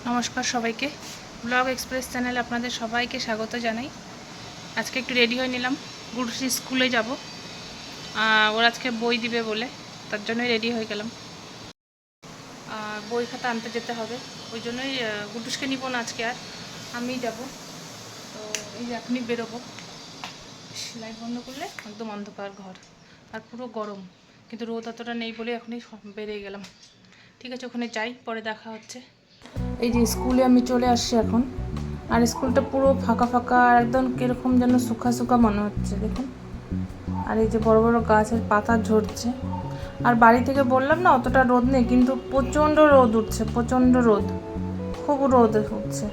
নমস্কার সবাইকে, blog express চ্যানেলে আপনাদের সবাইকে স্বাগত জানাই। আজকে একটু রেডি হয়ে নিলাম, গুডুসি স্কুলে যাব। ওর আজকে বই দিবে বলে তার জন্যই রেডি হয়ে গেলাম। বই খাতা আনতে যেতে হবে, ওই জন্যই গুডুসকে নিব না আজকে, আর আমিই যাব। তো এই যে এখনই বেরোবো, লাইট বন্ধ করলে একদম অন্ধকার ঘর আর পুরো গরম, কিন্তু রোদ অতটা নেই বলে এখনই বেরিয়ে গেলাম। ঠিক আছে, ওখানে যাই, পরে দেখা হচ্ছে। এই যে স্কুলে আমি চলে আসছি এখন, আর স্কুলটা পুরো ফাঁকা ফাঁকা, একদম কীরকম যেন শুকা শুকা মনে হচ্ছে, দেখুন। আর এই যে বড় বড় গাছের পাতা ঝরছে। আর বাড়ি থেকে বললাম না অতটা রোদ নেই, কিন্তু প্রচণ্ড রোদ উঠছে, প্রচণ্ড রোদ, খুব রোদ উঠছে।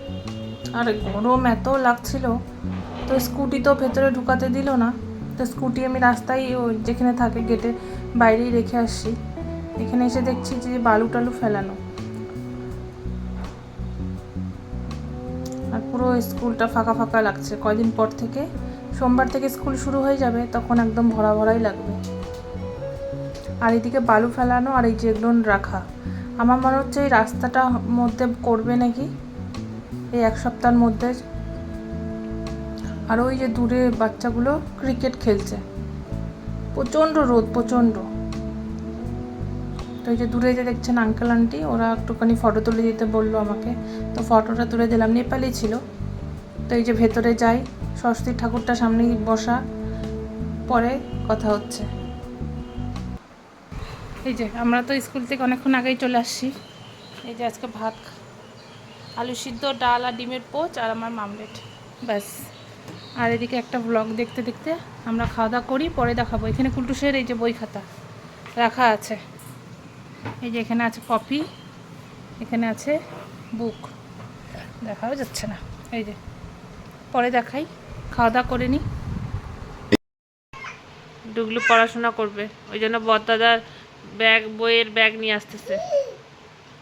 আর গরম এত লাগছিল, তো স্কুটি তো ভেতরে ঢুকাতে দিল না, তো স্কুটি আমি রাস্তায় যেখানে থাকে গেটে বাইরেই রেখে আসছি। এখানে এসে দেখছি যে বালু টালু ফেলানো, আর পুরো স্কুলটা ফাঁকা ফাঁকা লাগছে। কয়দিন পর থেকে, সোমবার থেকে স্কুল শুরু হয়ে যাবে, তখন একদম ভরা ভরাই লাগবে। আর এইদিকে বালু ফেলানো আর এই যেগুলো রাখা, আমার মনে হচ্ছে এই রাস্তাটা মধ্যে করবে নাকি এই এক সপ্তাহের মধ্যে। আর ওই যে দূরে বাচ্চাগুলো ক্রিকেট খেলছে, প্রচণ্ড রোদ, প্রচণ্ড। তো এই যে দূরে যে দেখছেন আঙ্কেল আন্টি, ওরা একটুখানি ফটো তুলে দিতে বললো আমাকে, তো ফটোটা তুলে দিলাম, নেপালি ছিল। তো এই যে ভেতরে যাই, সরস্বতী ঠাকুরটা সামনেই বসা, পরে কথা হচ্ছে। এই যে আমরা তো স্কুল থেকে অনেকক্ষণ আগেই চলে আসছি। এই যে আজকে ভাত, আলু সিদ্ধ, ডাল আর ডিমের পোচ আর আমার মামলেট, ব্যাস। আর এদিকে একটা ব্লগ দেখতে দেখতে আমরা খাওয়া দাওয়া করি, পরে দেখাবো। এখানে কুলটুসের এই যে বই খাতা রাখা আছে, এই যে এখানে আছে কপি, এখানে আছে বুক, দেখাও যাচ্ছে না, এই যে পরে দেখাই। খাওয়া দাওয়া করে নিই। ডুগলু পড়াশোনা করবে, ওই জন্য বড়দাদার বইয়ের ব্যাগ নিয়ে আসতেছে।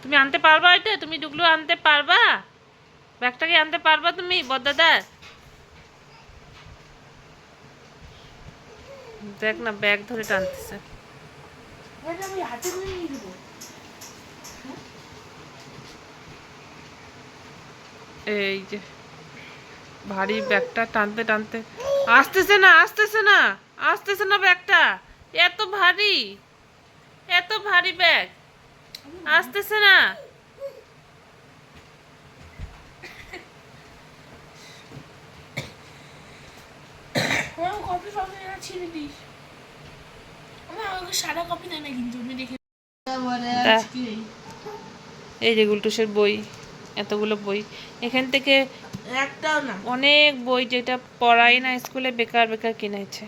তুমি আনতে পারবা এটা? তুমি ডুগলু আনতে পারবা? ব্যাগটাকে আনতে পারবা তুমি বড়দাদার? দেখ না, ব্যাগ ধরে টানতেছে। এই যে ভারী ব্যাগটা টানতে টানতে আসতেছে না, আসতেছে না, আসতেছে না ব্যাগটা, এত ভারী, এত ভারী ব্যাগ, আসতেছে না। এই যে গুলটুসের বই, এতগুলো বই, এখান থেকে একটাও না, অনেক বই যেটা পড়াই না স্কুলে, বেকার বেকার কিনেছে।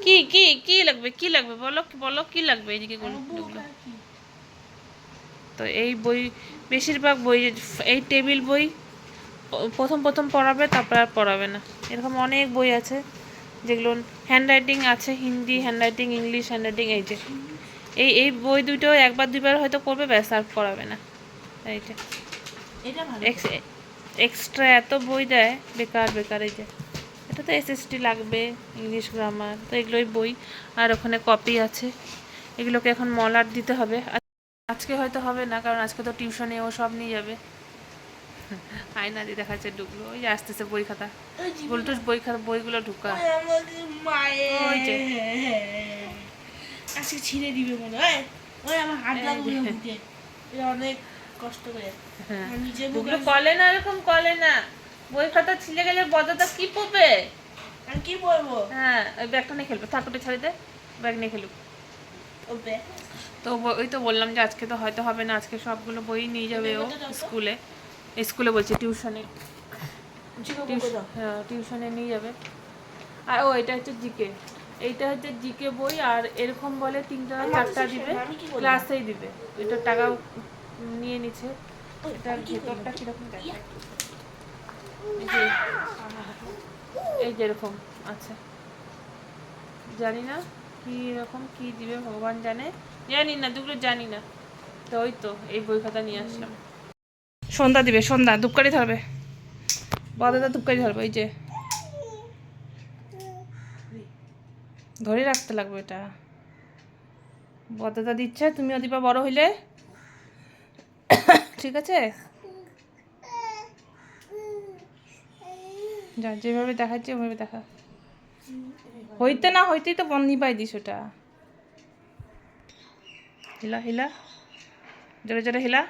কি কি কি লাগবে, কি লাগবে বলো, বলো কি লাগবে এইদিকে গুলো। তো এই বই, বেশিরভাগ বই, এই টেবিল বই প্রথম প্রথম পড়াবে, তারপর আর পড়াবে না। এরকম অনেক বই আছে যেগুলো হ্যান্ড রাইটিং আছে, Hindi hand writing, English hand writing. এই যে এই বই দুটো একবার দুইবার হয়তো করবে, ব্যাস, আর পড়াবে না। এইটা এক্সট্রা এত বই দেয়, বেকার বেকার। এই যে এটা তো এসএসটি লাগবে, ইংলিশ গ্রামার, তো এগুলোই বই। আর ওখানে কপি আছে, এগুলোকে এখন মলার দিতে হবে। আজকে হয়তো হবে না, কারণ আজকে তো টিউশনে ও সব নিয়ে যাবে। আয়না দিয়ে দেখাচ্ছে ডুগলো, ওই যে আসতেছে বই খাতা, গুলটুস বই খাতা, বইগুলো ঢুকা, ওই যে আজকে ছিঁড়ে দিবে মনে হয়, ওই আমার হাত লাগবে বুকে, এটা অনেক কষ্ট করে। ডুগলো কলে না, এরকম কলে না, বই খাতা ছিঁড়ে গেলে বদাটা কি পড়বে? আমি কি পড়বো? হ্যাঁ, ওই ব্যাগটা নিয়ে খেলবে, থাক ওটা ছাড়ি দে, ব্যাগ নিয়ে খেলুক। তো ওই তো বললাম যে আজকে তো হয়তো হবে না, আজকে সবগুলো বই নিয়ে যাবে ও স্কুলে, স্কুলে বলছি টিউশনে, হ্যাঁ টিউশনে নিয়ে যাবে। আর ও এটা হচ্ছে জিকে, এইটা হচ্ছে জিকে বই, আর এরকম বলে 3টা 4টা দিবে, ক্লাসেই দিবে। এটা টাকা নিয়ে নিচ্ছে। এটার ভেতরটা কীরকম দেখায়, এই যে এরকম আচ্ছা, জানি না কি রকম কি দিবে, ভগবান জানে, জানি না, দুগুলো জানি না। তো ওই তো এই বই খাতা নিয়ে আসলাম। সন্ধ্যা দিবে, সন্ধ্যা ধূপকাঠি ধরবে, বদাদা ধূপকাঠি ধরবে, ওই যে ধরে রাখতে লাগবে এটা, বদাদা দিচ্ছে, তুমিও দিবা বড় হইলে, ঠিক আছে? যা যেভাবে দেখাচ্ছে ওভাবে দেখা। হইতে না হইতেই তো বন্ধ পাই দিস ওটা। হিলা হিলা, জোরে জোরে হিলা।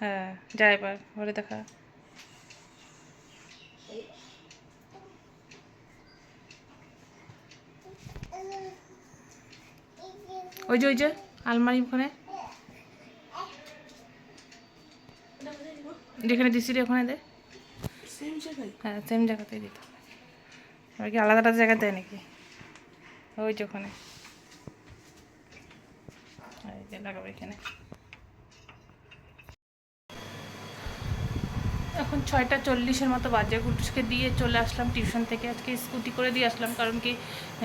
হ্যাঁ যা এবার ঘরে দেখা। ওই যে আলমারি ওখানে যেখানে দিছি রে ওখানে দে। সেম জায়গায়। হ্যাঁ সেম জায়গাতেই দিতে হবে। আর কি আলাদা আলাদা জায়গা দেয় নাকি? ওই যে ওখানে এই যে লাগাবো এখানে। এখন 6:40 মতো বাজে। গুলটুসকে দিয়ে চলে আসলাম টিউশন থেকে। আজকে স্কুটি করে দিয়ে আসলাম, কারণ কি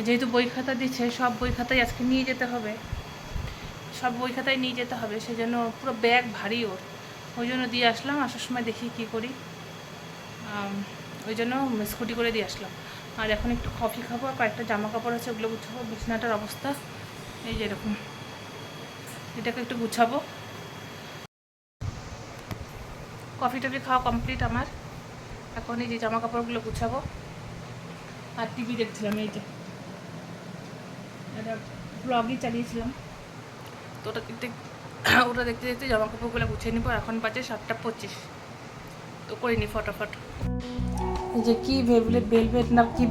যেহেতু বই খাতা দিচ্ছে, সব বই খাতাই আজকে নিয়ে যেতে হবে, সব বই খাতাই নিয়ে যেতে হবে, সেই জন্য পুরো ব্যাগ ভারী ওর, ওই জন্য দিয়ে আসলাম। আসার সময় দেখি কী করি, ওই জন্য স্কুটি করে দিয়ে আসলাম। আর এখন একটু কফি খাবো, আর কয়েকটা জামা কাপড় আছে ওগুলো গুছাবো। বিছানাটার অবস্থা এই যে এরকম, এটাকে একটু গুছাবো। কফি টফি খাওয়া কমপ্লিট আমার। এখন এই যে জামা কাপড়গুলো গুছাবো। আর টিভি দেখছিলাম, এই যে একটা ব্লগই চালিয়েছিলাম, তো ওটা দেখতে দেখতে জামা কাপড়গুলো গুছিয়ে নিবো। এখন বাজে 7:25, তো করিনি ফটাফট। এই যে কি বেলভেট না কি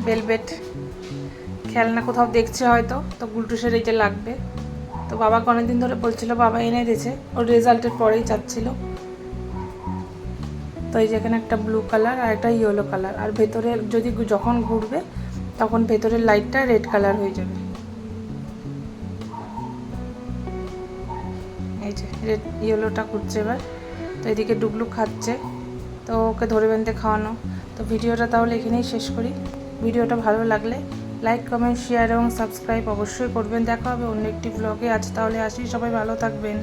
বেলভেট খেলনা কোথাও দেখছে হয়তো, তো গুলটুসের এই যে লাগবে। তো বাবাকে অনেকদিন ধরে বলছিল, বাবা এনে দিয়েছে, ওর রেজাল্টের পরেই চাচ্ছিল। তো এই যে এখানে একটা ব্লু কালার আর একটা ইয়েলো কালার, আর ভেতরে যদি যখন ঘুরবে তখন ভেতরের লাইটটা রেড কালার হয়ে যাবে। এই যে রেড ইয়েলোটা ঘুরছে এবার। তো এদিকে ডুগলু খাচ্ছে, তো ওকে ধরে বেঁধে খাওয়ানো। তো ভিডিওটা তাহলে এখানেই শেষ করি। ভিডিওটা ভালো লাগলে লাইক কমেন্ট শেয়ার এবং সাবস্ক্রাইব অবশ্যই করবেন। দেখা হবে অন্য একটি ব্লগে। আজ তাহলে আসি, সবাই ভালো থাকবেন।